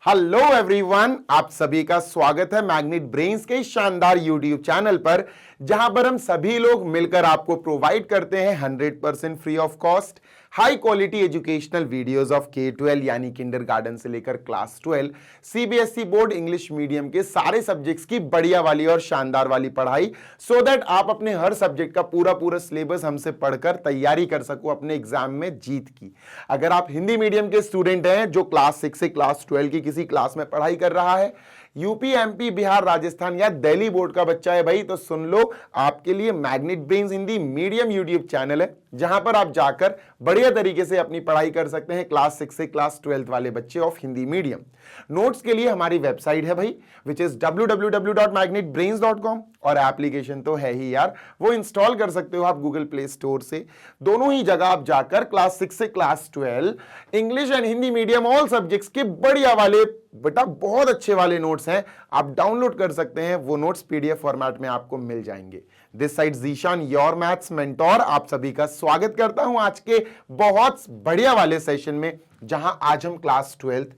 Hello everyone, आप सभी का स्वागत है मैग्नेट ब्रेन्स के शानदार यूट्यूब चैनल पर, जहां पर हम सभी लोग मिलकर आपको प्रोवाइड करते हैं 100% free of cost high quality educational videos of K-12 यानी किंडरगार्टन से लेकर class 12 CBSE board English medium के सारे सब्जेक्ट्स की बढ़िया वाली और शानदार वाली पढ़ाई, सो दैट आप अपने हर सब्जेक्ट का पूरा सिलेबस हमसे पढ़कर तैयारी कर सको अपने एग्जाम में जीत की। अगर आप हिंदी मीडियम के स्टूडेंट हैं जो क्लास 6 से क्लास 12 की किसी क्लास में पढ़ाई कर रहा है, यूपी, एमपी, बिहार, राजस्थान या दिल्ली बोर्ड का बच्चा है भाई, तो सुन लो, आपके लिए magnet brains Hindi medium YouTube channel है, जहां पर आप जाकर बढ़िया तरीके से अपनी पढ़ाई कर सकते हैं क्लास 6 से क्लास 12 वाले बच्चे ऑफ हिंदी मीडियम। नोट्स के लिए हमारी वेबसाइट है भाई, विच इज www.magnetbrains.com, और एप्लीकेशन तो है ही यार, वो इंस्टॉल कर सकते हो आप गूगल प्ले स्टोर से। दोनों ही जगह आप जाकर क्लास 6 से class 12 English and Hindi medium all subjects के बढ़िया वाले बेटा बहुत अच्छे वाले नोट्स हैं, आप डाउनलोड कर सकते हैं। वो नोट्स पीडीएफ फॉर्मेट में आपको मिल जाएंगे। This side Zeeshan, your maths mentor, आप सभी का स्वागत करता हूं आज के बहुत बढ़िया वाले सेशन में, जहां आज हम class 12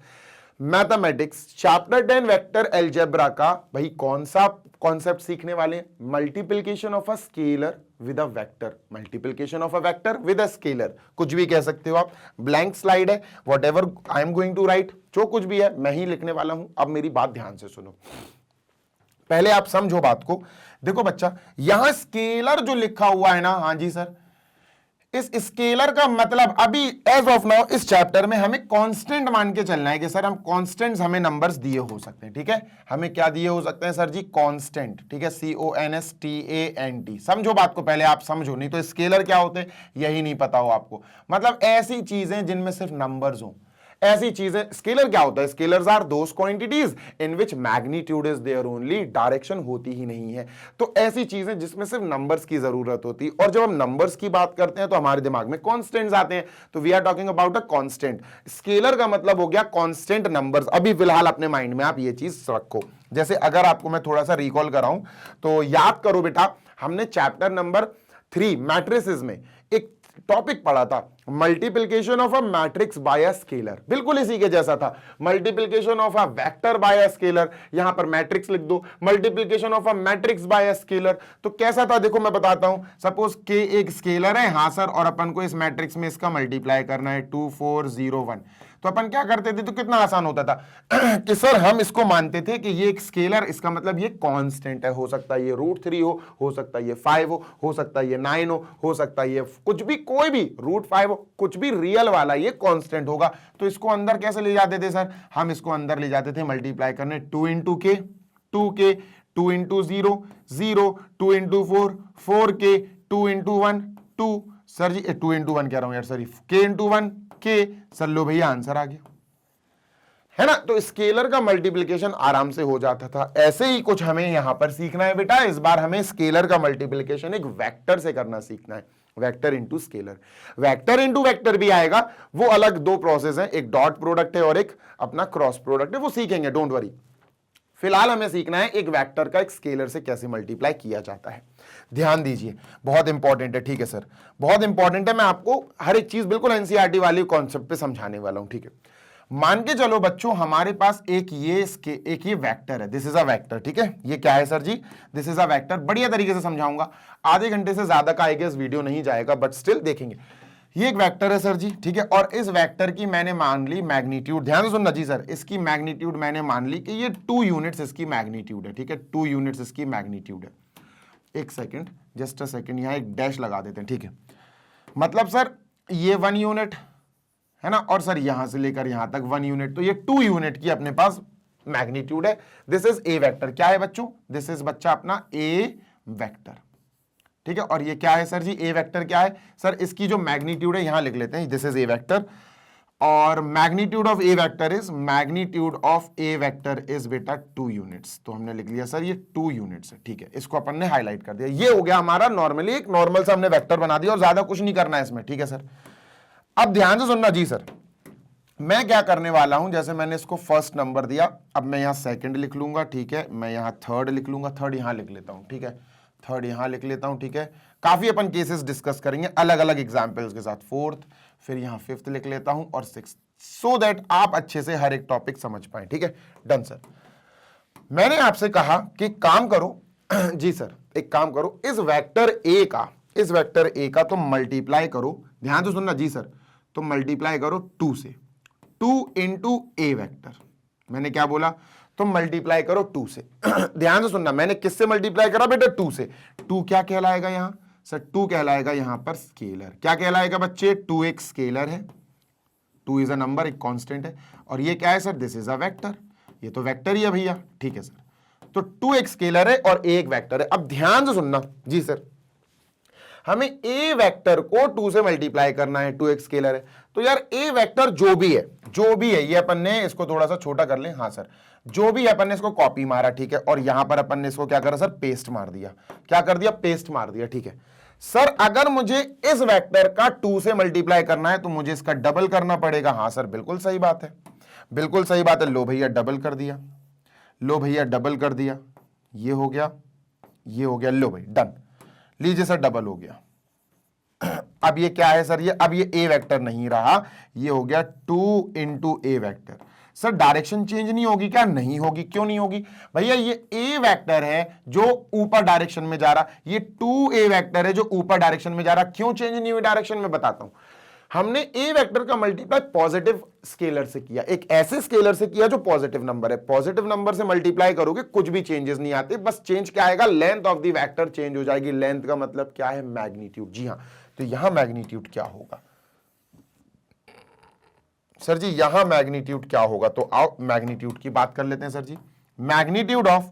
mathematics chapter 10 vector algebra का भाई कौन सा कॉन्सेप्ट सीखने वाले हैं? Multiplication of a scalar with a vector. Multiplication of a vector with a scalar, कुछ भी कह सकते हो आप। ब्लैंक स्लाइड है, whatever I am going to write, जो कुछ भी है मैं ही लिखने वाला हूं। अब मेरी बात ध्यान से सुनो, पहले आप समझो बात को। देखो बच्चा, यहां स्केलर जो लिखा हुआ है ना, हाँ जी सर, इस स्केलर का मतलब अभी एज ऑफ नाउ इस चैप्टर में हमें कांस्टेंट मान के चलना है कि सर हम कांस्टेंट्स, हमें नंबर्स दिए हो सकते हैं, ठीक है। हमें क्या दिए हो सकते हैं सर जी? कांस्टेंट, ठीक है, CONSTANT। समझो बात को, पहले आप समझो, नहीं तो स्केलर क्या होते हैं यही नहीं पता हो आपको। मतलब ऐसी चीजें जिनमें सिर्फ नंबर्स हो, ऐसी चीजें। स्केलर क्या होता है? Scalars are those quantities in which magnitude is there only, direction होती ही नहीं है। तो ऐसी चीजें जिसमें सिर्फ नंबर्स की जरूरत होती है, और जब हम नंबर्स की बात करते हैं तो हमारे दिमाग में कांस्टेंट्स आते हैं, तो we are talking about a constant. Scalar का मतलब हो गया कांस्टेंट नंबर्स। अभी फिलहाल अपने माइंड में आप ये चीज रखो। जैसे अगर आपको मैं थोड़ा सा रिकॉल कराऊं तो याद करो बेटा, हमने चैप्टर नंबर 3 मैट्रिसेस में एक टॉपिक पढ़ा था, multiplication of a matrix bye a scalar. बिल्कुल इसी के जैसा था, multiplication of a vector by a scalar. यहां पर मैट्रिक्स लिख दो, multiplication of a matrix bye a scalar. तो कैसा था देखो मैं बताता हूं। सपोज के एक स्केलर है, हाँ सर, और अपन को इस मैट्रिक्स में इसका मल्टीप्लाई करना है 2 4 0 1। तो अपन क्या करते थे, तो कितना आसान होता था कि सर हम इसको मानते थे कि ये एक स्केलर, इसका मतलब ये कांस्टेंट है। हो सकता है ये √3 हो सकता है ये 5 हो सकता है ये 9 हो सकता है ये कुछ भी, कोई भी √5 हो, कुछ भी रियल वाला ये कांस्टेंट होगा। तो इसको अंदर कैसे ले जाते थे सर? हम इसको अंदर ले जाते थे मल्टीप्लाई करने 2 × k 2k, 2 × 0 0, 2 × 4 4k, 2 × 1 2, sir ji 2 × 1 कह रहा हूं यार, सॉरी, k × 1 k। सर लो भैया आंसर आ गया, है ना। तो स्केलर का मल्टीप्लिकेशन आराम से हो जाता था। ऐसे ही कुछ हमें यहां पर सीखना है बेटा। इस बार हमें स्केलर का मल्टीप्लिकेशन एक वेक्टर से करना सीखना है, vector into scalar. Vector into vector भी आएगा, वो अलग दो प्रोसेस है, एक डॉट प्रोडक्ट है और एक अपना क्रॉस प्रोडक्ट है, वो सीखेंगे, डोंट वरी। फिलहाल हमें सीखना है एक वेक्टर का एक स्केलर से कैसे मल्टीप्लाई किया जाता है। ध्यान दीजिए, बहुत इंपॉर्टेंट है, ठीक है सर, बहुत इंपॉर्टेंट है। मैं आपको हर एक चीज बिल्कुल एनसीईआरटी वाली कॉन्सेप्ट पे समझाने वाला हूं, ठीक है। मान के चलो बच्चों, हमारे पास एक ये वेक्टर है, दिस इज अ वेक्टर, ठीक है। ये क्या है sir ji? This is a vector. बढ़िया तरीके से समझाऊंगा, आधे घंटे से ज्यादा का आई गेस वीडियो नहीं जाएगा, बट स्टिल देखेंगे। ये एक वेक्टर है सर जी, ठीक है, और इस वेक्टर की मैंने मान ली मैग्नीट्यूड, ध्यान से सुनना जी सर, इसकी मैग्नीट्यूड मैंने मान ली कि ये 2 यूनिट्स इसकी मैग्नीट्यूड है, ठीक है, 2 यूनिट्स इसकी मैग्नीट्यूड है। एक सेकेंड, जस्ट अ सेकेंड, यहां एक डैश लगा देते हैं, ठीक है। मतलब सर ये 1 यूनिट है ना, और सर यहां से लेकर यहां तक 1 यूनिट, तो ये 2 यूनिट की अपने पास मैग्नीट्यूड है। This is a vector. क्या है बच्चों? दिस इज बच्चा अपना ए वेक्टर, ठीक है। और ये क्या है सर जी? ए वेक्टर क्या है सर? इसकी जो मैग्नीट्यूड है यहां लिख लेते हैं, दिस इज ए वेक्टर, और magnitude of A vector is, magnitude of A vector is बेटा 2 यूनिट्स। तो हमने लिख लिया सर ये 2 यूनिट्स है, ठीक है, इसको अपन ने हाईलाइट कर दिया। ये हो गया हमारा नॉर्मली एक नॉर्मल सा हमने वेक्टर बना दिया, और ज्यादा कुछ नहीं करना है इसमें, ठीक है सर। अब ध्यान से सुनना जी सर, मैं क्या करने वाला हूं, जैसे मैंने इसको फर्स्ट नंबर दिया, अब मैं यहां सेकंड लिख लूंगा, ठीक है, मैं यहां थर्ड लिख लूंगा, थर्ड यहां लिख लेता हूं, ठीक है, थर्ड यहां लिख लेता हूं, ठीक है। काफी अपन केसेस डिस्कस करेंगे अलग अलग एग्जांपल्स के साथ। फोर्थ, फिर यहां फिफ्थ लिख लेता हूं, और सिक्स्थ, सो दैट आप अच्छे से हर एक टॉपिक समझ पाए। ठीक है, डन सर। मैंने आपसे कहा कि काम करो जी सर, एक काम करो, इस वेक्टर ए का तुम मल्टीप्लाई करो, ध्यान से सुनना जी सर, तुम मल्टीप्लाई करो 2 से, 2 इंटू ए वेक्टर। मैंने क्या बोला, तुम मल्टीप्लाई करो 2 से ध्यान से सुनना, मैंने किससे मल्टीप्लाई करा बेटा, 2 से। 2 क्या कहलाएगा यहां सर, 2 कहलाएगा यहां पर स्केलर। क्या कहलाएगा बच्चे, 2 एक स्केलर है, 2 इज अ नंबर, एक कांस्टेंट है, और ये क्या है sir, this is a vector, ये तो वेक्टर ही है भैया। ठीक है सर, तो 2 एक स्केलर है और एक वेक्टर है। अब ध्यान से सुनना जी सर, हमें ए वेक्टर को 2 से मल्टीप्लाई करना है, 2 एक स्केलर है, तो यार ए वेक्टर जो भी है, ये अपन ने इसको थोड़ा सा छोटा कर लें, हाँ सर, जो भी है अपन ने इसको कॉपी मारा, ठीक है, और यहां पर अपन ने इसको क्या करा सर, पेस्ट मार दिया। क्या कर दिया, पेस्ट मार दिया। ठीक है सर, अगर मुझे इस वेक्टर का 2 से मल्टीप्लाई करना है तो मुझे इसका डबल करना पड़ेगा। हाँ सर, बिल्कुल सही बात है, बिल्कुल सही बात है। लो भैया डबल कर दिया, लो भैया डबल कर दिया, ये हो गया, ये हो गया, लो भाई डन, लीजिए सर डबल हो गया। अब ये क्या है सर, ये अब ये ए वेक्टर नहीं रहा, ये हो गया 2 into A vector. Sir direction change नहीं होगी क्या, नहीं होगी। क्यों नहीं होगी भैया, ये ए वेक्टर है जो ऊपर डायरेक्शन में जा रहा, ये 2 ए वेक्टर है जो ऊपर डायरेक्शन में जा रहा। क्यों चेंज नहीं हुई डायरेक्शन में, बताता हूं। हमने ए वेक्टर का मल्टीप्लाई पॉजिटिव स्केलर से किया, एक ऐसे स्केलर से किया जो पॉजिटिव नंबर है। पॉजिटिव नंबर से मल्टीप्लाई करोगे कुछ भी चेंजेस नहीं आते, बस चेंज क्या आएगा, length of the vector change हो जाएगी। लेंथ का मतलब क्या है, मैग्नीट्यूड। जी हां, तो यहां मैग्नीट्यूड क्या होगा सर जी, यहां मैग्नीट्यूड क्या होगा, तो आओ मैग्नीट्यूड की बात कर लेते हैं sir ji. Magnitude of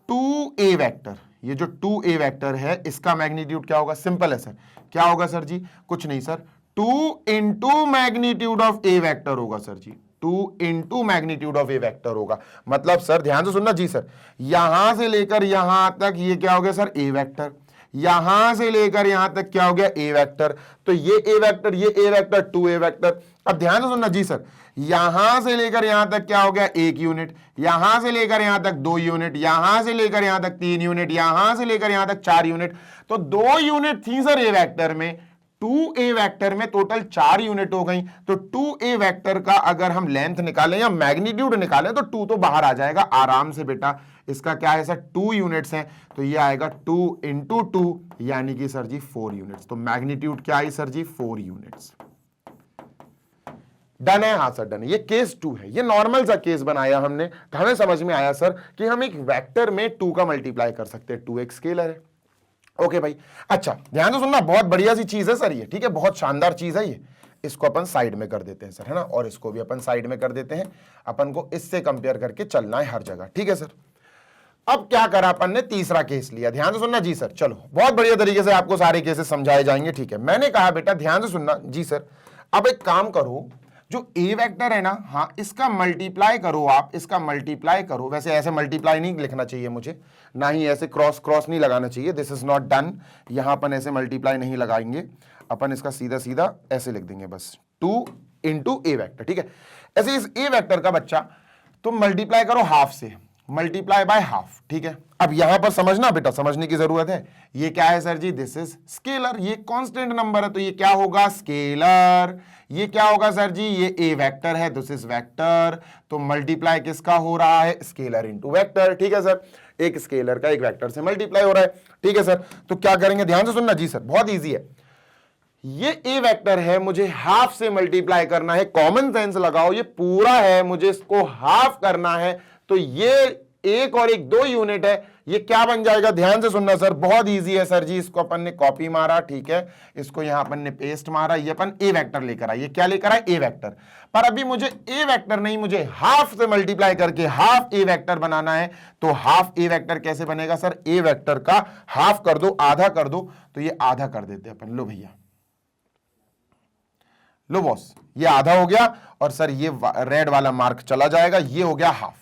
2a vector, ये जो 2a वेक्टर है इसका मैग्नीट्यूड क्या होगा, सिंपल है सर, क्या होगा सर जी, कुछ नहीं sir, 2 into magnitude of A vector होगा sir ji, 2 into magnitude of A vector होगा। मतलब सर ध्यान से सुनना जी सर, यहां से लेकर यहां तक ये क्या हो गया सर, ए वेक्टर, यहां से लेकर यहां तक क्या हो गया, ए वेक्टर, तो ये ए वेक्टर, ये ए वेक्टर, 2 ए वेक्टर। अब ध्यान से सुनना जी सर, यहां से लेकर यहां तक क्या हो गया, 1 यूनिट, यहां से लेकर यहां तक 2 यूनिट, यहां से लेकर यहां तक 3 यूनिट, यहां से लेकर यहां तक 4 यूनिट, तो 2 यूनिट थी सर ए वेक्टर में, 2a वेक्टर में टोटल 4 यूनिट हो गई। तो 2a वेक्टर का अगर हम लेंथ निकालें या मैग्नीट्यूड निकालें तो 2 तो बाहर आ जाएगा आराम से बेटा। इसका क्या है सर, 2 यूनिट्स हैं, तो ये आएगा 2 इंटू 2 यानी कि सर जी 4 यूनिट्स। तो मैग्नीट्यूड क्या आई सर जी, 4 यूनिट्स। डन है, हाँ सर डन है। ये केस 2 है, ये नॉर्मल सा केस बनाया हमने, तो हमें समझ में आया सर कि हम एक वेक्टर में 2 का मल्टीप्लाई कर सकते हैं, 2 एक स्केलर है। ओके भाई, अच्छा ध्यान से सुनना, बहुत बढ़िया सी चीज है सर ये, ठीक है, बहुत शानदार चीज है ये। इसको अपन साइड में कर देते हैं सर, है ना, और इसको भी अपन साइड में कर देते हैं। अपन को इससे कंपेयर करके चलना है हर जगह, ठीक है सर। अब क्या करा अपन ने, तीसरा केस लिया, ध्यान से सुनना जी सर। चलो बहुत बढ़िया तरीके से आपको सारे केसेस समझाए जाएंगे, ठीक है। मैंने कहा बेटा ध्यान से सुनना जी सर, अब एक काम करो, जो ए वेक्टर है ना, हाँ इसका मल्टीप्लाई करो आप, इसका मल्टीप्लाई करो। वैसे ऐसे मल्टीप्लाई नहीं लिखना चाहिए मुझे, ना ही ऐसे क्रॉस क्रॉस नहीं लगाना चाहिए, दिस इज नॉट डन। यहां अपन ऐसे मल्टीप्लाई नहीं लगाएंगे, अपन इसका सीधा सीधा ऐसे लिख देंगे बस, 2 इंटू ए वेक्टर, ठीक है। ऐसे इस ए वेक्टर का बच्चा तुम मल्टीप्लाई करो हाफ से, मल्टीप्लाई बाय हाफ, ठीक है। अब यहां पर समझना बेटा, समझने की जरूरत है। ये क्या है sir ji, this is scalar, ये कांस्टेंट नंबर है तो ये क्या होगा, स्केलर। ये क्या होगा सर जी, ये ए वेक्टर है, दिस इज वेक्टर, तो मल्टीप्लाई किसका हो रहा है, स्केलर इनटू वेक्टर, ठीक है सर। एक स्केलर का एक वेक्टर से मल्टीप्लाई हो रहा है, ठीक है सर। तो क्या करेंगे, ध्यान से सुनना जी सर, बहुत ईजी है। ये ए वेक्टर है, मुझे हाफ से मल्टीप्लाई करना है, कॉमन सेंस लगाओ, ये पूरा है, मुझे इसको हाफ करना है, तो ये 1 और 1 2 यूनिट है, ये क्या बन जाएगा, ध्यान से सुनना सर, बहुत इजी है सर जी। इसको अपन ने कॉपी मारा, ठीक है, इसको यहां अपन ने पेस्ट मारा, ये अपन ए वेक्टर लेकर आए, ये क्या लेकर आए, ए वेक्टर। पर अभी मुझे ए वेक्टर नहीं, मुझे हाफ से मल्टीप्लाई करके हाफ ए वेक्टर बनाना है। तो हाफ ए वेक्टर कैसे बनेगा सर, ए वेक्टर का हाफ कर दो, आधा कर दो, तो ये आधा कर देते अपन। लो भैया, लो बॉस, ये आधा हो गया, और सर ये रेड वाला मार्क चला जाएगा, ये हो गया हाफ।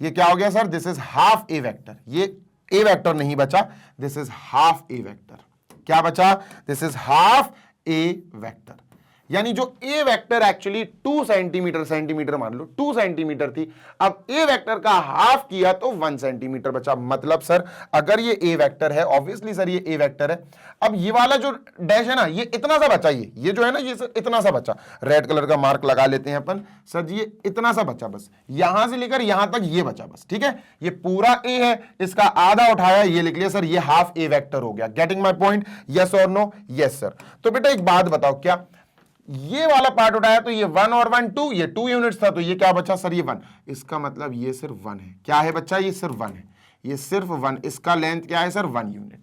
ये क्या हो गया sir, this is half A vector, ये ए वेक्टर नहीं बचा, this is half A vector. क्या बचा, this is half A vector. यानी जो ए वेक्टर एक्चुअली 2 सेंटीमीटर मान लो 2 सेंटीमीटर थी, अब ए वेक्टर का हाफ किया तो 1 सेंटीमीटर बचा। मतलब सर अगर ये ए वेक्टर है, ऑब्वियसली सर ये ए वेक्टर है, अब ये वाला जो डैश है ना ये इतना सा बचा, ये जो है ना ये सर इतना सा बचा, रेड कलर का मार्क लगा लेते हैं अपन, सर जी ये इतना सा बचा, बस यहां से लेकर यहां तक ये बचा बस, ठीक है। ये पूरा ए है, इसका आधा उठाया, ये लिख लिया सर, ये हाफ ए वेक्टर हो गया। Getting my point? यस और नो? Yes sir. तो बेटा एक बात बताओ, क्या ये वाला पार्ट उठाया तो ये 1 और 1 2, ये 2 यूनिट्स था, तो ये क्या बचा सर? ये 1। इसका मतलब ये सिर्फ 1 है। क्या है बच्चा? ये सिर्फ 1 है, ये सिर्फ 1। इसका लेंथ क्या है सर? 1 यूनिट।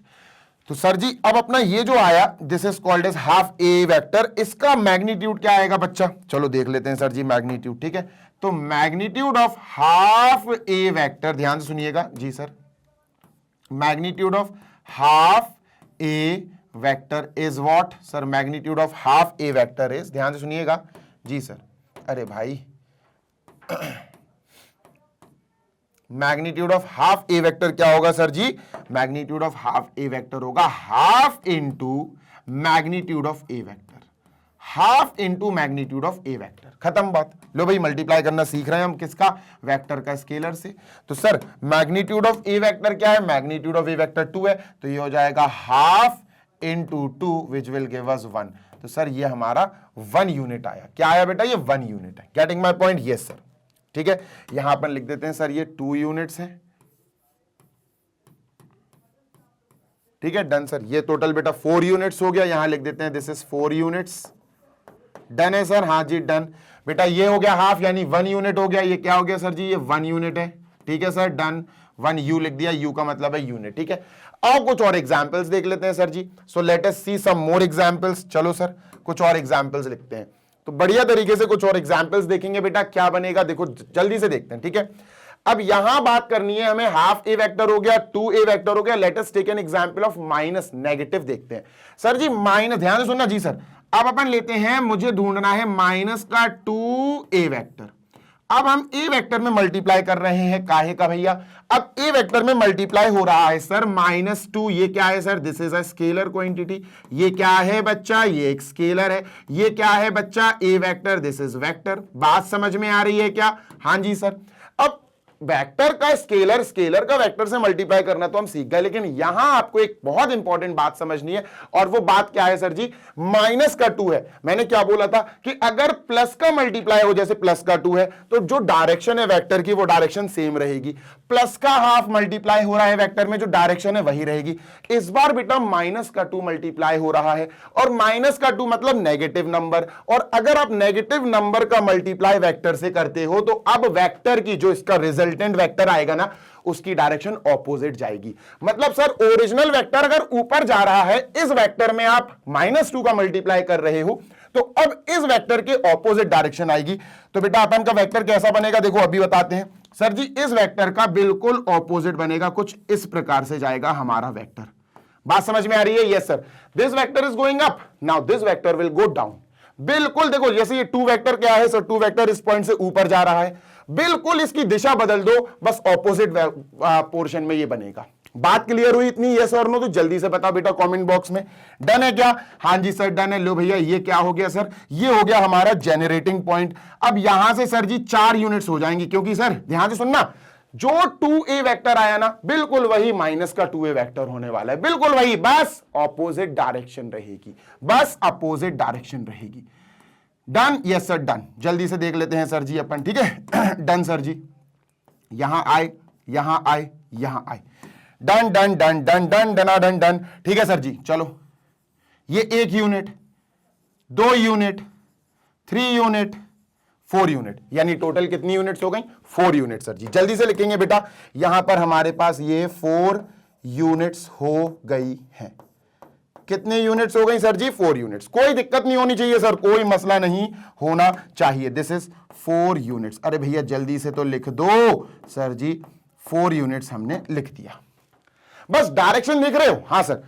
तो सर जी अब अपना ये जो आया, this is called as half A vector, इसका मैग्नीट्यूड क्या आएगा बच्चा? चलो देख लेते हैं सर जी मैग्नीट्यूड, ठीक है। तो magnitude of half A vector, ध्यान से सुनिएगा जी sir, magnitude of half A vector is what sir? Magnitude of half A vector is, ध्यान से सुनिएगा जी सर, अरे भाई magnitude of half A vector क्या होगा sir ji? Magnitude of half A vector होगा half into magnitude of A vector, half into magnitude of A vector, खत्म बात। लो भाई मल्टीप्लाई करना सीख रहे हैं हम, किसका? वेक्टर का, स्केलर से। तो sir magnitude of A vector क्या है? मैग्नीट्यूड ऑफ ए वेक्टर 2 है, तो ये हो जाएगा half into 2 which will give us 1। तो सर ये हमारा 1 यूनिट आया। क्या आया बेटा? ये 1 यूनिट है। Getting my point? Yes sir, ठीक है। यहां पर लिख देते हैं सर ये 2 यूनिट्स है, ठीक है, डन सर। ये टोटल बेटा 4 यूनिट्स हो गया, यहां लिख देते हैं दिस इज 4 यूनिट्स। डन है सर? हाँ जी डन। बेटा ये हो गया हाफ, यानी 1 यूनिट हो गया। ये क्या हो गया सर जी? ये 1 यूनिट है, ठीक है सर, डन। 1 यू लिख दिया, यू का मतलब है यूनिट, ठीक है। अब कुछ और एग्जांपल्स देख लेते हैं सर जी। सो लेट अस सी सम मोर एग्जांपल्स। चलो सर कुछ और एग्जांपल्स लिखते हैं, तो बढ़िया तरीके से कुछ और एग्जांपल्स देखेंगे बेटा, क्या बनेगा देखो जल्दी से देखते हैं, ठीक है। अब यहां बात करनी है हमें, हाफ ए वेक्टर हो गया, 2 ए वेक्टर हो गया, let us take an example of minus, negative देखते हैं। सर जी माइनस, ध्यान से सुनना जी सर, अब अपन लेते हैं, मुझे ढूंढना है माइनस का 2 ए वेक्टर। अब हम ए वेक्टर में मल्टीप्लाई कर रहे हैं, काहे का भैया? अब ए वेक्टर में मल्टीप्लाई हो रहा है सर -2, ये क्या है sir? This is a scalar quantity. ये क्या है बच्चा? ये एक स्केलर है। ये क्या है बच्चा? ए वेक्टर, दिस इज वेक्टर। बात समझ में आ रही है क्या? हाँ जी सर। अब वेक्टर का स्केलर, स्केलर का वेक्टर से मल्टीप्लाई करना तो हम सीख गए, लेकिन यहां आपको एक बहुत इंपॉर्टेंट बात समझनी है, और वो बात क्या है सर जी? माइनस का 2 है। मैंने क्या बोला था कि अगर प्लस का मल्टीप्लाई हो, जैसे प्लस का 2 है, तो जो डायरेक्शन है वेक्टर की वो डायरेक्शन सेम रहेगी। प्लस का हाफ मल्टीप्लाई हो रहा है वेक्टर में, जो डायरेक्शन है वही रहेगी। इस बार बेटा माइनस का 2 मल्टीप्लाई हो रहा है, और माइनस का 2 मतलब नेगेटिव नंबर, और अगर आप नेगेटिव नंबर का मल्टीप्लाई वेक्टर से करते हो तो अब वेक्टर की जो इसका रिजल्टेंट वेक्टर आएगा ना, उसकी डायरेक्शन ऑपोजिट जाएगी। मतलब सर ओरिजिनल वेक्टर अगर ऊपर जा रहा है, इस वेक्टर में आप -2 का मल्टीप्लाई कर रहे हो, तो अब इस वेक्टर के ऑपोजिट डायरेक्शन आएगी। तो बेटा अपन का वेक्टर कैसा बनेगा देखो अभी बताते हैं। सर जी इस वेक्टर का बिल्कुल ऑपोजिट बनेगा, कुछ इस प्रकार से जाएगा हमारा वेक्टर। बात समझ में आ रही है? Yes sir. This vector is going up, now this vector will go down. बिल्कुल देखो, जैसे ये 2 वेक्टर क्या है सर? 2 वेक्टर इस पॉइंट से ऊपर जा रहा है, बिल्कुल इसकी दिशा बदल दो, बस ऑपोजिट पोर्शन में ये बनेगा। बात क्लियर हुई इतनी? यस और नो? तो जल्दी से बताओ बेटा कमेंट बॉक्स में। डन है क्या? हाँ जी सर डन है। लो भैया ये क्या हो गया सर? ये हो गया हमारा जेनरेटिंग पॉइंट। अब यहां से सर जी 4 यूनिट्स हो जाएंगी, क्योंकि सर ध्यान से सुनना, जो 2a वेक्टर आया ना, बिल्कुल वही माइनस का 2a वेक्टर होने वाला है, बिल्कुल वही, बस ऑपोजिट डायरेक्शन रहेगी, बस अपोजिट डायरेक्शन रहेगी। डन? Yes sir done. जल्दी से देख लेते हैं सर जी अपन, ठीक है। डन सर जी, यहां आए, यहां आए, यहां आए, done done done done done डना डन डन, ठीक है सर जी। चलो ये 1 यूनिट, 2 यूनिट, 3 यूनिट, 4 यूनिट, यानी टोटल कितनी यूनिट्स हो गई? 4 यूनिट सर जी। जल्दी से लिखेंगे बेटा, यहां पर हमारे पास ये 4 यूनिट्स हो गई हैं। कितने यूनिट्स हो गई सर जी? 4 यूनिट्स। कोई दिक्कत नहीं होनी चाहिए सर, कोई मसला नहीं होना चाहिए। This is 4 units. अरे भैया जल्दी से तो लिख दो सर जी, 4 यूनिट्स हमने लिख दिया। बस डायरेक्शन देख रहे हो? हाँ सर।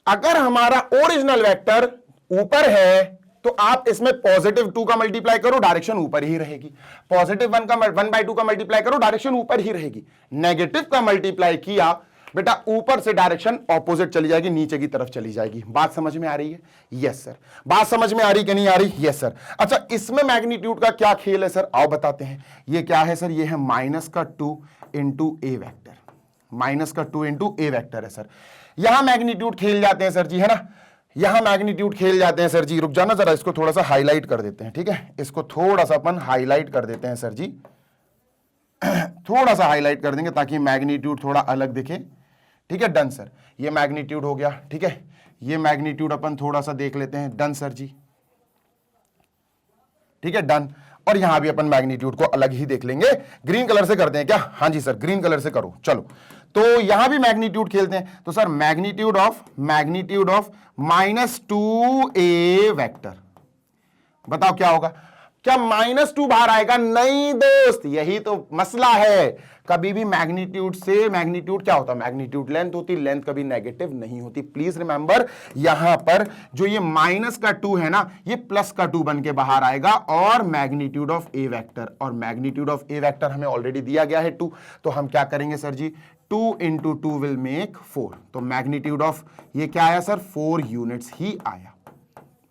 अगर हमारा ओरिजिनल वेक्टर ऊपर है तो आप इसमें +2 का मल्टीप्लाई करो, डायरेक्शन ऊपर ही रहेगी। +1 का 1/2 का मल्टीप्लाई करो, डायरेक्शन ऊपर ही रहेगी। नेगेटिव का मल्टीप्लाई किया बेटा ऊपर से डायरेक्शन ऑपोजिट चली जाएगी, नीचे की तरफ चली जाएगी। बात समझ में आ रही है? Yes sir. बात समझ में आ रही कि नहीं आ रही? Yes sir. अच्छा, इसमें मैग्नीट्यूड का क्या खेल है सर? आओ बताते हैं। ये क्या है सर? ये है -2 इंटू ए वैक्टर, -2 इंटू ए वैक्टर है सर। यहां मैग्नीट्यूड खेल जाते हैं सर जी, है ना? यहां मैग्नीट्यूड खेल जाते हैं सर जी। रुक जाना जरा, इसको थोड़ा सा हाईलाइट कर देते हैं, ठीक है? इसको थोड़ा सा अपन हाईलाइट कर देते हैं सर जी, थोड़ा सा हाईलाइट कर देंगे ताकि मैग्नीट्यूड थोड़ा अलग दिखे, ठीक है? Done sir. ये मैग्नीट्यूड हो गया, ठीक है? ये मैग्नीट्यूड अपन थोड़ा सा देख लेते हैं। डन सर जी, ठीक है? डन। और यहां भी अपन मैग्नीट्यूड को अलग ही देख लेंगे। ग्रीन कलर से करते हैं क्या? हाँ जी सर, ग्रीन कलर से करो। चलो, तो यहां भी मैग्नीट्यूड खेलते हैं। तो sir magnitude of -2a vector, बताओ क्या होगा? क्या -2 बाहर आएगा? नहीं दोस्त, यही तो मसला है। कभी भी मैग्नीट्यूड से मैग्नीट्यूड क्या होता है? मैग्नीट्यूड लेंथ होती, लेंथ कभी नेगेटिव नहीं होती। प्लीज रिमेंबर, यहां पर जो ये -2 है ना, ये +2 बन के बाहर आएगा और मैग्नीट्यूड ऑफ ए वेक्टर, और मैग्नीट्यूड ऑफ ए वेक्टर हमें ऑलरेडी दिया गया है 2। तो हम क्या करेंगे sir ji? 2 into 2 will make 4। तो मैग्नीट्यूड ऑफ ये क्या आया सर? 4 यूनिट्स ही आया।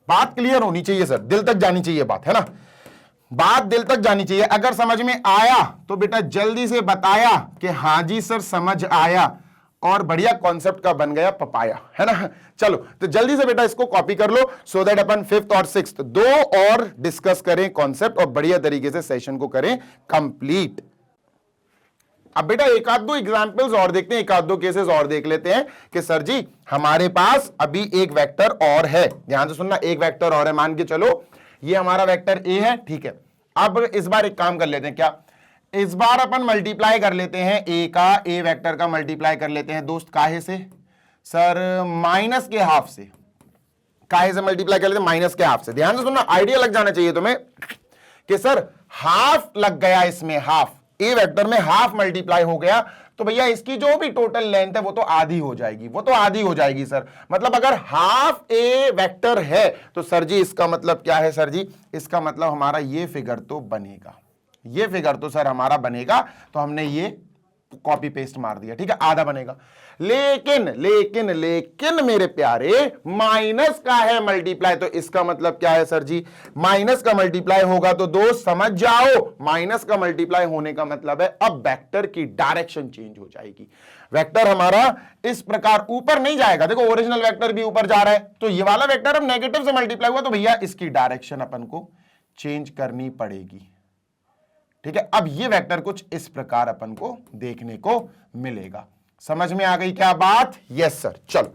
बात क्लियर होनी चाहिए सर, दिल तक जानी चाहिए बात, है ना? बात दिल तक जानी चाहिए। अगर समझ में आया तो बेटा जल्दी से बताया कि हाँ जी सर समझ आया, और बढ़िया कॉन्सेप्ट का बन गया पपाया, है ना? चलो, तो जल्दी से बेटा इसको कॉपी कर लो, सो दैट अपन 5th और 6th 2 और डिस्कस करें कॉन्सेप्ट, और बढ़िया तरीके से सेशन को करें कंप्लीट। अब बेटा एक आध दो एग्जाम्पल्स और देखते हैं, एक आध दो केसेस और देख लेते हैं कि सर जी हमारे पास अभी एक वेक्टर और है। ध्यान से सुनना, एक वेक्टर और है। मान के चलो ये हमारा वेक्टर ए है, ठीक है? अब इस बार एक काम कर लेते हैं, क्या इस बार अपन मल्टीप्लाई कर लेते हैं ए का, ए वेक्टर का मल्टीप्लाई कर लेते हैं दोस्त। काहे से सर? माइनस के हाफ से। काहे से मल्टीप्लाई कर लेते हैं? माइनस के हाफ से। ध्यान से सुनना, आइडिया लग जाना चाहिए तुम्हें कि सर हाफ लग गया इसमें, हाफ ए वेक्टर में हाफ मल्टीप्लाई हो गया, तो भैया इसकी जो भी टोटल लेंथ है वो तो आधी हो जाएगी, वो तो आधी हो जाएगी सर। मतलब अगर हाफ ए वेक्टर है तो सर जी इसका मतलब क्या है सर जी? इसका मतलब हमारा ये फिगर तो बनेगा, ये फिगर तो सर हमारा बनेगा। तो हमने ये कॉपी पेस्ट मार दिया, ठीक है? आधा बनेगा। लेकिन लेकिन लेकिन मेरे प्यारे, माइनस का है मल्टीप्लाई, तो इसका मतलब क्या है सर जी? माइनस का मल्टीप्लाई होगा तो दोस्त समझ जाओ, माइनस का मल्टीप्लाई होने का मतलब है अब वेक्टर की डायरेक्शन चेंज हो जाएगी। वेक्टर हमारा इस प्रकार ऊपर नहीं जाएगा। देखो ओरिजिनल वेक्टर भी ऊपर जा रहा है, तो ये वाला वेक्टर अब नेगेटिव से मल्टीप्लाई हुआ, तो भैया इसकी डायरेक्शन अपन को चेंज करनी पड़ेगी, ठीक है? अब ये वेक्टर कुछ इस प्रकार अपन को देखने को मिलेगा। समझ में आ गई क्या बात? Yes sir. चलो,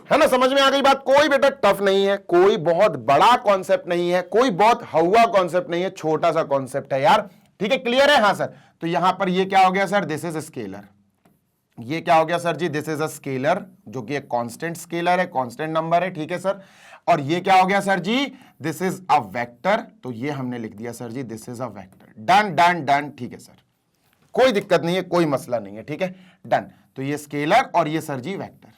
है ना? समझ में आ गई बात? कोई बेटा टफ नहीं है, कोई बहुत बड़ा कॉन्सेप्ट नहीं है, कोई बहुत हवा कॉन्सेप्ट नहीं है, छोटा सा कॉन्सेप्ट है यार, ठीक है? क्लियर है? हाँ सर। तो यहां पर ये क्या हो गया सर? This is scalar. ये क्या हो गया sir ji? This is a scalar, जो कि एक कांस्टेंट स्केलर है, कांस्टेंट नंबर है, ठीक है सर? और ये क्या हो गया sir ji? This is a vector, तो ये हमने लिख दिया sir ji this is a vector. Done done done, ठीक है सर, कोई दिक्कत नहीं है, कोई मसला नहीं है, ठीक है? डन। तो ये स्केलर और ये सर जी वेक्टर।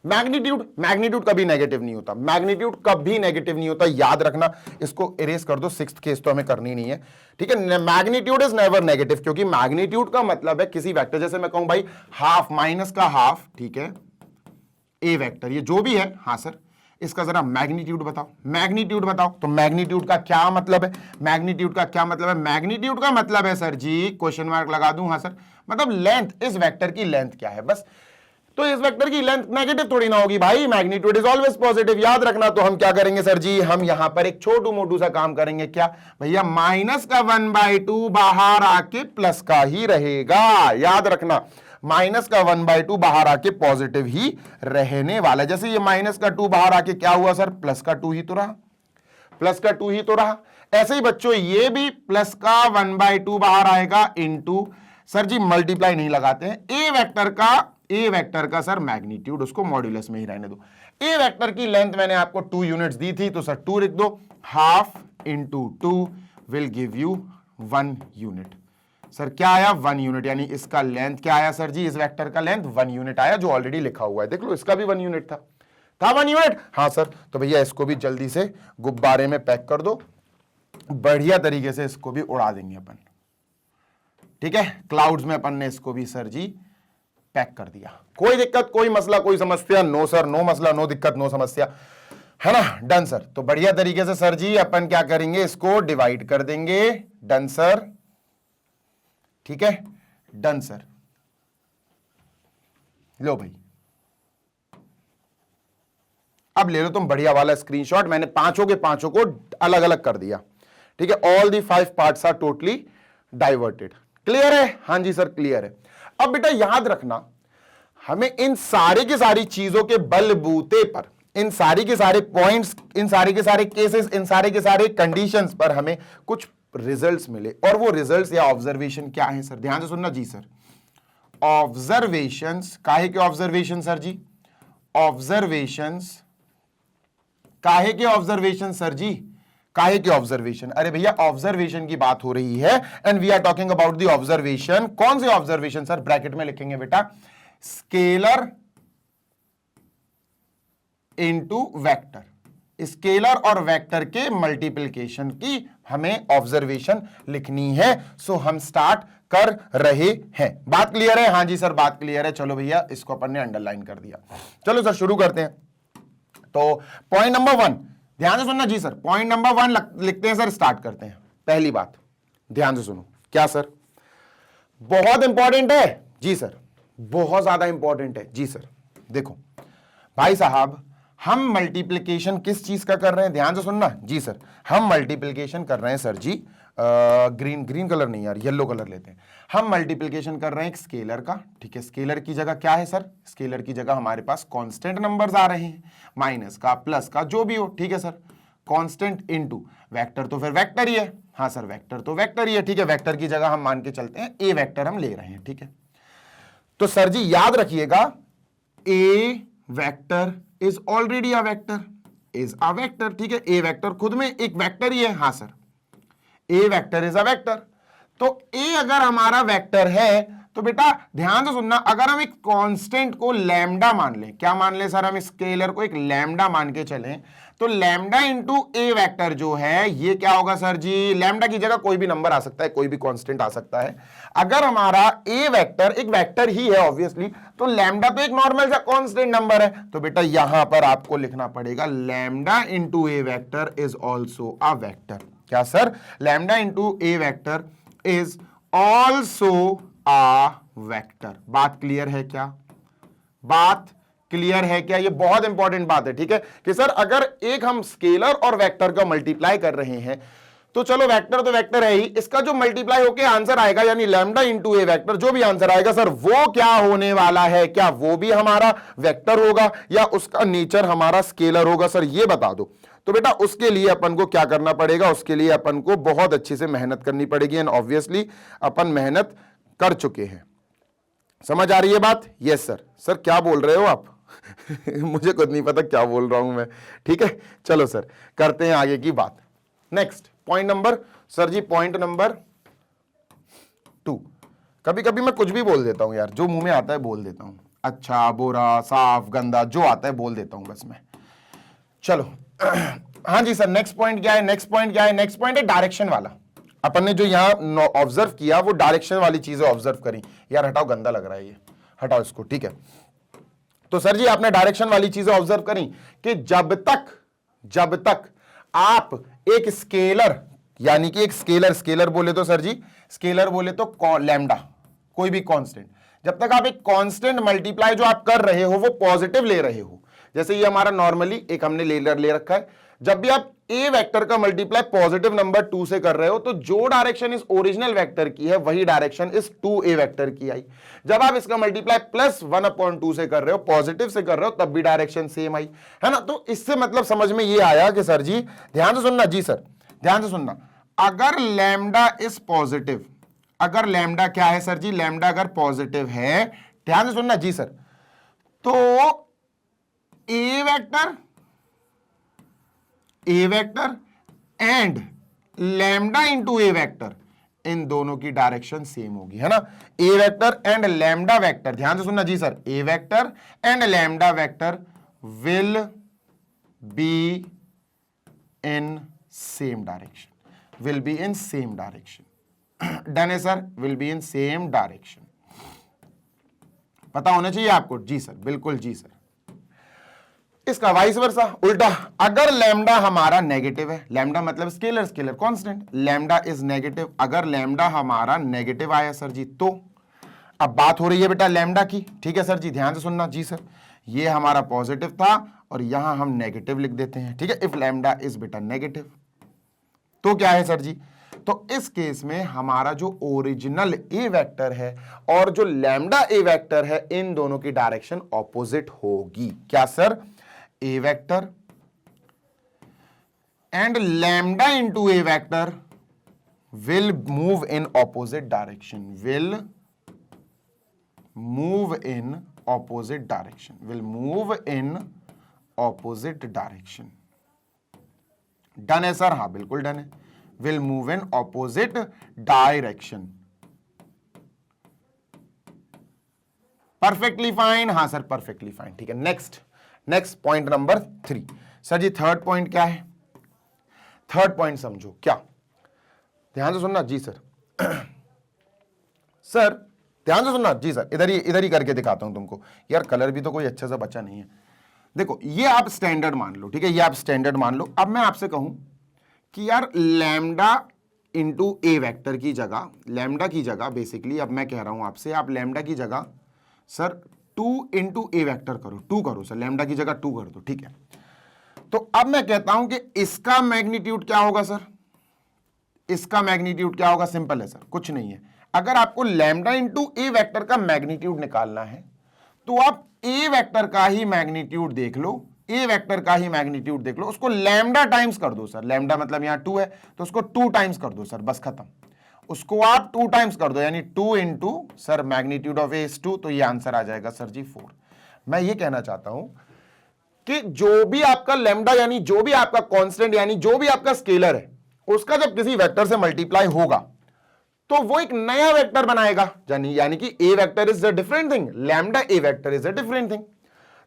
मैग्नीट्यूड, मैग्नीट्यूड कभी नेगेटिव नहीं होता, मैग्नीट्यूड कभी नेगेटिव नहीं होता, याद रखना। इसको इरेज कर दो, 6th केस तो हमें करनी नहीं है, ठीक है? मैग्नीट्यूड इज नेवर नेगेटिव, क्योंकि मैग्नीट्यूड का मतलब है किसी वेक्टर, जैसे मैं कहूं भाई हाफ, माइनस का हाफ, ठीक है? ए वेक्टर, ये जो भी है, हाँ सर, इसका जरा मैग्नीट्यूड बताओ, मैग्नीट्यूड बताओ। तो मैग्नीट्यूड का क्या मतलब है? मैग्नीट्यूड का क्या मतलब है? मैग्नीट्यूड का मतलब है सर जी, क्वेश्चन मार्क लगा दूं, हाँ सर, मतलब लेंथ, इस वेक्टर की लेंथ क्या है, बस। तो इस वेक्टर की लेंथ नेगेटिव थोड़ी ना होगी भाई, मैग्नीट्यूड इज ऑलवेज पॉजिटिव, याद रखना। तो हम क्या करेंगे सर जी? हम यहां पर एक छोटू मोटू सा काम करेंगे, क्या भैया? माइनस का 1/2 बाहर आके प्लस का ही रहेगा, याद रखना। माइनस का 1/2 बाहर आके पॉजिटिव ही रहने वाला है। जैसे ये माइनस का 2 बाहर आके क्या हुआ सर? प्लस का 2 ही तो रहा, प्लस का 2 ही तो रहा। ऐसे ही बच्चों ये भी प्लस का 1/2 बाहर आएगा इनटू, सर जी मल्टीप्लाई नहीं लगाते हैं, ए वेक्टर का सर मैग्नीट्यूड, उसको मॉड्यूलस में ही रहने दो। ए वेक्टर की लेंथ मैंने आपको 2 यूनिट्स दी थी, तो सर 2 लिख दो। Half into 2 will give you 1 unit. Sir क्या आया? 1 यूनिट, यानी इसका लेंथ क्या आया सर जी? इस वेक्टर का लेंथ 1 यूनिट आया, जो ऑलरेडी लिखा हुआ है, देख लो, इसका भी 1 यूनिट था 1 यूनिट, हाँ सर। तो भैया इसको भी जल्दी से गुब्बारे में पैक कर दो, बढ़िया तरीके से इसको भी उड़ा देंगे अपन, ठीक है? क्लाउड्स में अपन ने इसको भी सर जी पैक कर दिया। कोई दिक्कत, कोई मसला, कोई समस्या? नो सर, नो मसला, नो दिक्कत, नो समस्या, है ना? Done sir. तो बढ़िया तरीके से सर जी अपन क्या करेंगे, इसको डिवाइड कर देंगे। डन सर, ठीक है, डन सर। लो भाई, अब ले लो तुम बढ़िया वाला स्क्रीनशॉट। मैंने पांचों के पांचों को अलग अलग कर दिया, ठीक है। All the 5 parts are totally diverted. Clear है? हां जी सर, क्लियर है। अब बेटा याद रखना, हमें इन सारी की सारी चीजों के बलबूते पर, इन सारी के सारे पॉइंट्स, इन सारे के सारे केसेस, इन सारे के सारे कंडीशंस पर हमें कुछ रिजल्ट्स मिले। और वो रिजल्ट्स या ऑब्जर्वेशन क्या है सर? ध्यान से सुनना जी सर। ऑब्जर्वेशंस, काहे के ऑब्जर्वेशन सर जी? ऑब्जर्वेशंस, काहे के ऑब्जर्वेशन सर जी? काहे के ऑब्जर्वेशन? अरे भैया ऑब्जर्वेशन की बात हो रही है, and we are talking about the observation. कौन से ऑब्जर्वेशन सर? ब्रैकेट में लिखेंगे बेटा, स्केलर इनटू वेक्टर। स्केलर और वेक्टर के मल्टीप्लिकेशन की हमें ऑब्जर्वेशन लिखनी है। सो हम स्टार्ट कर रहे हैं। बात क्लियर है? हां जी सर, बात क्लियर है। चलो भैया, इसको अपन ने अंडरलाइन कर दिया। चलो सर शुरू करते हैं। तो पॉइंट नंबर 1 ध्यान से सुनना जी सर। पॉइंट नंबर 1 लिखते हैं सर, स्टार्ट करते हैं। पहली बात ध्यान से सुनो। क्या सर? बहुत इंपॉर्टेंट है जी सर, बहुत ज्यादा इंपॉर्टेंट है जी सर। देखो भाई साहब, हम मल्टीप्लिकेशन किस चीज का कर रहे हैं? ध्यान से सुनना जी सर। हम मल्टीप्लिकेशन कर रहे हैं सर जी, ग्रीन कलर नहीं यार, येलो कलर लेते हैं। हम मल्टीप्लिकेशन कर रहे हैं एक स्केलर का, ठीक है। स्केलर की जगह क्या है सर? स्केलर की जगह हमारे पास कांस्टेंट नंबर्स आ रहे हैं, माइनस का, प्लस का, जो भी हो, ठीक है सर। कांस्टेंट इनटू वेक्टर, तो फिर वेक्टर ही है। हाँ सर, वेक्टर तो वेक्टर ही है, ठीक है। वेक्टर की जगह हम मान के चलते हैं ए वेक्टर हम ले रहे हैं, ठीक है। तो सर जी याद रखिएगा, A vector is already a vector, is a vector, ठीक है। ए वेक्टर खुद में एक वेक्टर ही है। हाँ sir, A vector is a vector. तो ए अगर हमारा वेक्टर है तो बेटा ध्यान से सुनना, अगर हम एक कांस्टेंट को लैम्डा मान लें, क्या मान लें सर? हम स्केलर को एक लैम्डा मान के चलें, तो लैम्डा इंटू ए वेक्टर जो है ये क्या होगा सर जी? लैम्डा की जगह कोई भी नंबर आ सकता है, कोई भी कांस्टेंट आ सकता है। अगर हमारा ए वेक्टर एक वेक्टर ही है ऑब्वियसली, तो लैम्डा तो एक नॉर्मल सा कांस्टेंट नंबर है। तो बेटा यहां पर आपको लिखना पड़ेगा lambda into A vector is also a vector. क्या सर? Lambda into A vector is also a vector. बात क्लियर है क्या? बात क्लियर है क्या? ये बहुत इंपॉर्टेंट बात है, ठीक है। कि सर अगर एक हम स्केलर और वेक्टर का मल्टीप्लाई कर रहे हैं, तो चलो वेक्टर तो वेक्टर है ही, इसका जो मल्टीप्लाई होके आंसर आएगा, यानी लैम्डा इंटू ए वेक्टर, जो भी आंसर आएगा सर वो क्या होने वाला है? क्या वो भी हमारा वेक्टर होगा या उसका नेचर हमारा स्केलर होगा? सर ये बता दो। तो बेटा उसके लिए अपन को क्या करना पड़ेगा? उसके लिए अपन को बहुत अच्छे से मेहनत करनी पड़ेगी, एंड ऑब्वियसली अपन मेहनत कर चुके हैं। समझ आ रही है बात? Yes sir. सर क्या बोल रहे हो आप? मुझे खुद नहीं पता क्या बोल रहा हूं मैं, ठीक है। चलो सर करते हैं आगे की बात। नेक्स्ट पॉइंट नंबर, सर जी पॉइंट नंबर 2। कभी कभी मैं कुछ भी बोल देता हूं यार, जो मुंह में आता है बोल देता हूं। अच्छा, बुरा, साफ, गंदा, जो आता है बोल देता हूं बस मैं। चलो हाँ जी सर, नेक्स्ट पॉइंट क्या है? नेक्स्ट पॉइंट क्या है? नेक्स्ट पॉइंट है डायरेक्शन वाला। अपन ने जो यहां ऑब्जर्व किया वो डायरेक्शन वाली चीजें ऑब्जर्व करी। यार हटाओ, गंदा लग रहा है ये, हटाओ इसको, ठीक है। तो सर जी आपने डायरेक्शन वाली चीजें ऑब्जर्व करी कि जब तक आप एक स्केलर, यानी कि एक स्केलर बोले तो सर जी, स्केलर बोले तो लैम्डा, कोई भी कांस्टेंट, जब तक आप एक कांस्टेंट मल्टीप्लाई जो आप कर रहे हो वो पॉजिटिव ले रहे हो, जैसे ये हमारा नॉर्मली एक हमने ले रखा है, जब भी आप ए वेक्टर का मल्टीप्लाई पॉजिटिव नंबर 2 से कर रहे हो, तो जो डायरेक्शन इस ओरिजिनल वेक्टर की है वही डायरेक्शन इस 2a वेक्टर की आई। जब आप इसका मल्टीप्लाई +1/2 से कर रहे हो, पॉजिटिव से कर रहे हो, तब भी डायरेक्शन सेम आई, है ना। तो इससे मतलब समझ में ये आया कि सर जी ध्यान से सुनना जी सर, ध्यान से सुनना, अगर लैम्डा इज पॉजिटिव, अगर लैम्डा क्या है सर जी? लैम्डा अगर पॉजिटिव है, ध्यान से सुनना जी सर, तो A vector and lambda into A vector, इन दोनों की डायरेक्शन सेम होगी, है ना। A vector and lambda vector, ध्यान से सुनना जी sir, A vector and lambda vector will be in same direction, will be in same direction. Done है sir, will be in same direction. पता होना चाहिए आपको। जी सर, बिल्कुल जी सर। इसका वाइस वर्सा, उल्टा, अगर लैम्डा हमारा नेगेटिव है, लैम्डा मतलब scalar, scalar constant, lambda is negative, अगर लैम्डा हमारा नेगेटिव आया सर जी, तो अब बात हो रही है बेटा लैम्डा की, ठीक है सर जी, ध्यान से सुनना। जी सर, ये हमारा पॉजिटिव था और यहां हम नेगेटिव लिख देते हैं, ठीक है। इफ लैम्डा इज बेटा नेगेटिव, तो क्या है सर जी, तो इस केस में हमारा जो ओरिजिनल ए वेक्टर है और जो लैम्डा ए वेक्टर है, इन दोनों की डायरेक्शन ऑपोजिट होगी। क्या sir, A vector and lambda into A vector will move in opposite direction, will move in opposite direction, will move in opposite direction। Done है sir, हाँ बिल्कुल डन है, will move in opposite direction, perfectly fine, हाँ sir perfectly fine, ठीक है। Next point number 3 sir जी, third point क्या है, third point समझो क्या, ध्यान से सुनना। जी सर सर ध्यान से सुनना। जी सर, इधर ही करके दिखाता हूं तुमको यार, कलर भी तो कोई अच्छा सा बचा नहीं है। देखो ये आप स्टैंडर्ड मान लो, ठीक है, ये आप स्टैंडर्ड मान लो। अब मैं आपसे कहूं कि यार लैम्डा इंटू ए वेक्टर की जगह, लैम्डा की जगह बेसिकली अब मैं कह रहा हूं आपसे, आप लैम्डा की जगह सर 2 इंटू ए वेक्टर करो, 2 करो सर, लैम्डा की जगह 2 कर दो, ठीक है। तो अब मैं कहता हूं कि इसका मैग्नीट्यूड क्या होगा सर, इसका मैग्नीट्यूड क्या होगा, सिंपल है सर, कुछ नहीं है। अगर आपको लैम्डा इंटू ए वेक्टर का मैग्नीट्यूड निकालना है तो आप ए वेक्टर का ही मैग्नीट्यूड देख लो, ए वेक्टर का ही मैग्नीट्यूड देख लो, उसको लैम्डा टाइम्स कर दो सर, लैम्डा मतलब यहां 2 है तो उसको 2 टाइम्स कर दो सर, बस खत्म। उसको आप 2 टाइम्स कर दो, यानी 2 into sir magnitude of A is 2, तो ये आंसर आ जाएगा सर जी 4। मैं ये कहना चाहता हूं कि जो भी आपका लैम्डा यानी जो भी आपका कांस्टेंट यानी जो भी आपका स्केलर है, उसका जब किसी वेक्टर से मल्टीप्लाई होगा तो वो एक नया वेक्टर बनाएगा, यानी कि A vector is a different thing, lambda A vector is a different thing.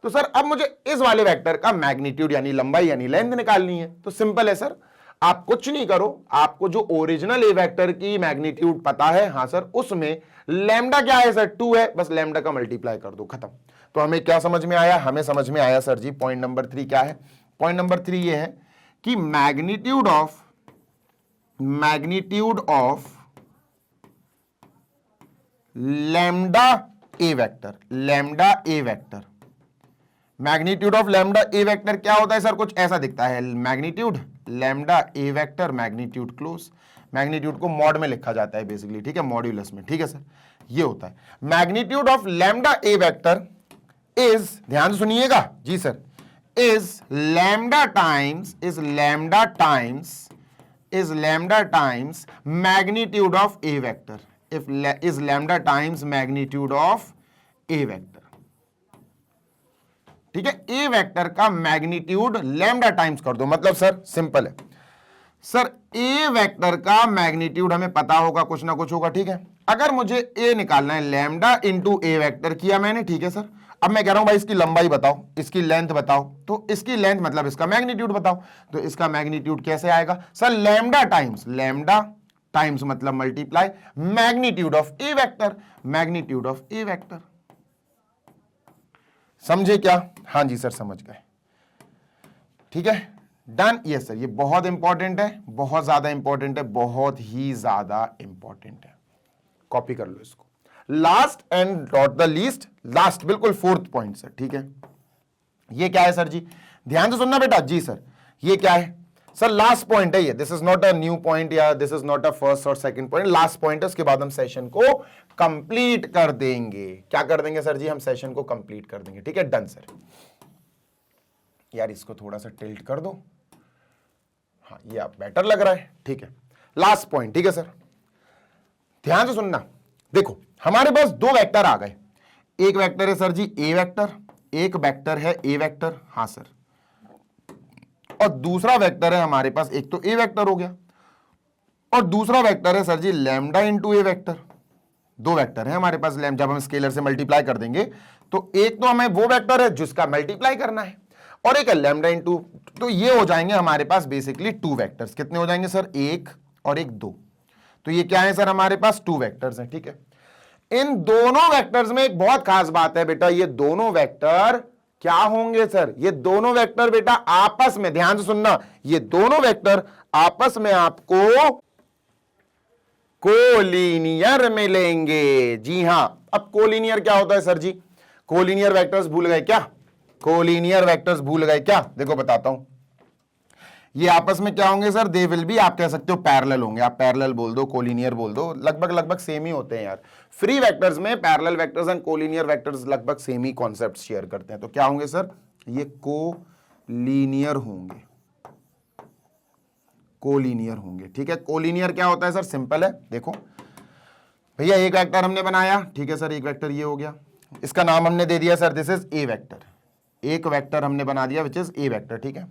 तो सर अब मुझे इस वाले वेक्टर का मैग्नीट्यूड यानी लंबाई यानी लेंथ निकालनी है, तो सिंपल है सर, आप कुछ नहीं करो, आपको जो ओरिजिनल ए वेक्टर की मैग्नीट्यूड पता है, हां सर, उसमें लैम्डा क्या है सर, 2 है, बस लैम्डा का मल्टीप्लाई कर दो, खत्म। तो हमें क्या समझ में आया, हमें समझ में आया सर जी पॉइंट नंबर 3 क्या है। पॉइंट नंबर 3 ये है कि magnitude of lambda A vector, lambda A vector, magnitude of lambda A vector क्या होता है सर, कुछ ऐसा दिखता है, magnitude lambda A vector magnitude close, magnitude को मॉड में लिखा जाता है बेसिकली, ठीक है, मॉड्यूलस में, ठीक है सर, ये होता है magnitude of lambda A vector is, ध्यान से सुनिएगा जी sir, is lambda times magnitude of A vector, is lambda times magnitude of a vector, ठीक है। ए वेक्टर का मैग्नीट्यूड लैम्डा टाइम्स कर दो, मतलब सर सिंपल है सर, ए वेक्टर का मैग्नीट्यूड हमें पता होगा, कुछ ना कुछ होगा, ठीक है। अगर मुझे ए निकालना है, लैम्डा इंटू ए वेक्टर किया मैंने, ठीक है सर। अब मैं कह रहा हूं भाई इसकी लंबाई बताओ, इसकी लेंथ बताओ, तो इसकी लेंथ मतलब इसका मैग्नीट्यूड बताओ, तो इसका मैग्नीट्यूड कैसे आएगा सर, लैम्डा टाइम्स मतलब multiply magnitude of A vector, magnitude of A vector, समझे क्या, हाँ जी सर समझ गए, ठीक है, डन। यस सर, ये बहुत इंपॉर्टेंट है, बहुत ज्यादा इंपॉर्टेंट है, बहुत ही ज्यादा इंपॉर्टेंट है, कॉपी कर लो इसको। Last and not the least, last बिल्कुल 4th पॉइंट सर, ठीक है। ये क्या है सर जी, ध्यान से सुनना बेटा। जी सर, ये क्या है सर, लास्ट पॉइंट है ये, this is not a new point या this is not a first और सेकंड पॉइंट, लास्ट पॉइंट है, उसके बाद हम सेशन को कंप्लीट कर देंगे। क्या कर देंगे सर जी, हम सेशन को कंप्लीट कर देंगे, ठीक है, डन सर। यार इसको थोड़ा सा टिल्ट कर दो, हाँ ये आप बेटर लग रहा है, ठीक है। लास्ट पॉइंट, ठीक है सर, ध्यान से सुनना। देखो हमारे पास 2 वेक्टर आ गए, एक वेक्टर है सर जी ए वेक्टर, एक वेक्टर है ए वेक्टर, हाँ सर, और दूसरा वेक्टर है हमारे पास, एक तो ए वेक्टर हो गया और दूसरा वेक्टर है sir ji lambda into A vector. 2 vector है हमारे पास, जब हम स्केलर से मल्टीप्लाई कर देंगे तो एक तो हमें वो वेक्टर है जिसका मल्टीप्लाई करना है और एक है लैम्डा इंटू, तो ये हो जाएंगे हमारे पास बेसिकली 2 वेक्टर्स। कितने हो जाएंगे सर, 1 और 1 2, तो ये क्या है सर हमारे पास 2 वेक्टर्स हैं, ठीक है। इन दोनों वेक्टर्स में एक बहुत खास बात है बेटा, ये दोनों वेक्टर क्या होंगे सर? ये दोनों वेक्टर बेटा आपस में, ध्यान से सुनना, ये दोनों वेक्टर आपस में आपको कोलिनियर मिलेंगे। जी हां, अब कोलिनियर क्या होता है सर जी? कोलिनियर वेक्टर्स भूल गए क्या? कोलिनियर वेक्टर्स भूल गए क्या? देखो बताता हूं, ये आपस में क्या होंगे सर? दे विल बी, आप कह सकते हो पैरेलल होंगे, आप पैरेलल बोल दो, कोलिनियर बोल दो, लगभग लगभग सेम ही होते हैं यार। फ्री वेक्टर्स में parallel vectors and collinear vectors लगभग सेम ही कॉन्सेप्ट शेयर करते हैं। तो क्या होंगे सर? ये कोलिनियर होंगे, कोलिनियर होंगे। ठीक है, कोलिनियर क्या होता है सर? सिंपल है, देखो भैया एक वेक्टर हमने बनाया, ठीक है सर, एक वेक्टर ये हो गया, इसका नाम हमने दे दिया sir this is a vector. एक वेक्टर हमने बना दिया विच इज ए वेक्टर। ठीक है,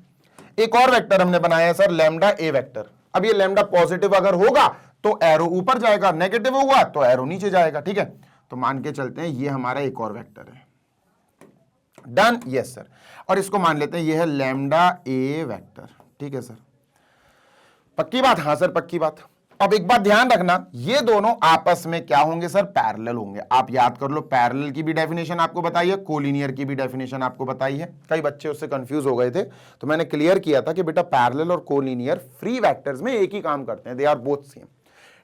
एक और वेक्टर हमने बनाया है सर लैम्डा ए वेक्टर। अब ये लैम्डा पॉजिटिव अगर होगा तो एरो ऊपर जाएगा, नेगेटिव हुआ तो एरो नीचे जाएगा। ठीक है, तो मान के चलते हैं ये हमारा एक और वेक्टर है। डन? Yes sir. और इसको मान लेते हैं ये है लैम्डा ए वेक्टर। ठीक है सर, पक्की बात? हाँ सर पक्की बात। अब एक बात ध्यान रखना, ये दोनों आपस में क्या होंगे सर? पैरेलल होंगे। आप याद कर लो, पैरेलल की भी डेफिनेशन आपको बताई है, कोलिनियर की भी डेफिनेशन आपको बताई है। कई बच्चे उससे कंफ्यूज हो गए थे, तो मैंने क्लियर किया था कि बेटा पैरेलल और कोलिनियर फ्री वेक्टर्स में एक ही काम करते हैं, दे आर बोथ सेम।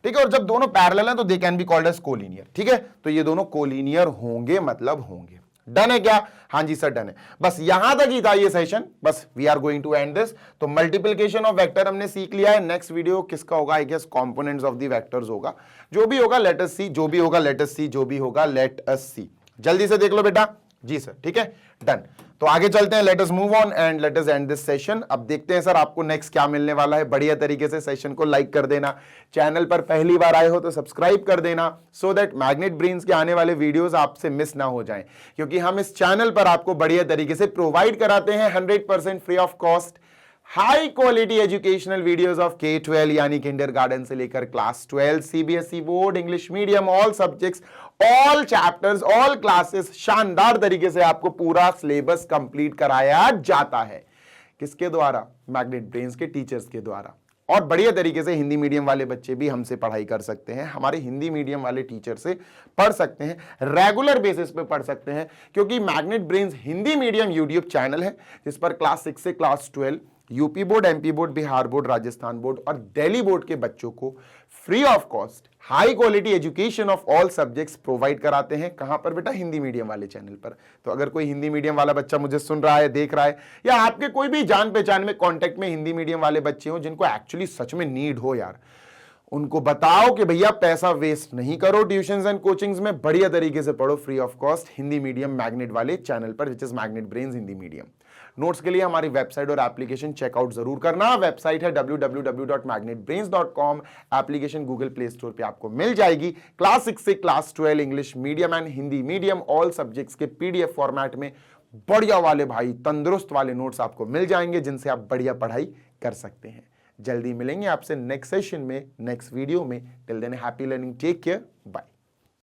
ठीक है, और जब दोनों पैरेलल हैं तो they can be called as collinear. ठीक है, तो ये दोनों कोलिनियर होंगे, मतलब होंगे। डन है क्या? हाँ जी सर डन है। बस यहां तक ही था ये सेशन, बस we are going to end this. तो मल्टीप्लिकेशन ऑफ वेक्टर हमने सीख लिया है। नेक्स्ट वीडियो किसका होगा? I guess components of the vectors होगा। जो भी होगा लेट अस सी, जो भी होगा लेट अस सी, जो भी होगा लेट अस सी। जल्दी से देख लो बेटा। जी सर, ठीक है, डन। तो आगे चलते हैं, let us move on and let us and this session. अब देखते हैं सर आपको नेक्स्ट क्या मिलने वाला है। बढ़िया तरीके से सेशन को लाइक कर देना, चैनल पर पहली बार आए हो तो सब्सक्राइब कर देना, सो दैट मैग्नेट ब्रेन्स के आने वाले वीडियोस आपसे मिस ना हो जाएं, क्योंकि हम इस चैनल पर आपको बढ़िया तरीके से प्रोवाइड कराते हैं 100% free of cost high quality educational videos of K-12 यानी किंडरगार्टन से लेकर class 12, CBSE board, English medium, all subjects, all chapters, all classes. शानदार तरीके से आपको पूरा सिलेबस कंप्लीट कराया जाता है। किसके द्वारा? मैग्नेट ब्रेन्स के टीचर्स के द्वारा। और बढ़िया तरीके से हिंदी मीडियम वाले बच्चे भी हमसे पढ़ाई कर सकते हैं, हमारे हिंदी मीडियम वाले टीचर से पढ़ सकते हैं, रेगुलर बेसिस पे पढ़ सकते हैं, क्योंकि magnet brains Hindi medium YouTube channel है जिस पर क्लास 6 से class 12 UP board, MP board, Bihar board, Rajasthan board और दिल्ली बोर्ड के बच्चों को free of cost high quality education of all subjects provide कराते हैं। कहां पर बेटा? हिंदी मीडियम वाले चैनल पर। तो अगर कोई हिंदी मीडियम वाला बच्चा मुझे सुन रहा है, देख रहा है, या आपके कोई भी जान पहचान में कांटेक्ट में हिंदी मीडियम वाले बच्चे हो जिनको एक्चुअली सच में नीड हो यार, उनको बताओ कि भैया पैसा वेस्ट नहीं करो, ट्यूशंस एंड कोचिंग्स में बढ़िया तरीके से पढ़ो free of cost Hindi medium magnet वाले चैनल पर, which is magnet brains Hindi medium. Notes के लिए हमारी वेबसाइट और एप्लीकेशन चेकआउट जरूर करना। वेबसाइट है www.magnetbrains.com। Application Google play store पे आपको मिल जाएगी। क्लास 6 से class 12 English medium and Hindi medium all subjects के PDF फॉर्मेट में बढ़िया वाले भाई तंदुरुस्त वाले नोट्स आपको मिल जाएंगे, जिनसे आप बढ़िया पढ़ाई कर सकते हैं। जल्दी मिलेंगे आपसे नेक्स्ट सेशन में, नेक्स्ट वीडियो में। Till then happy learning, take care, bye.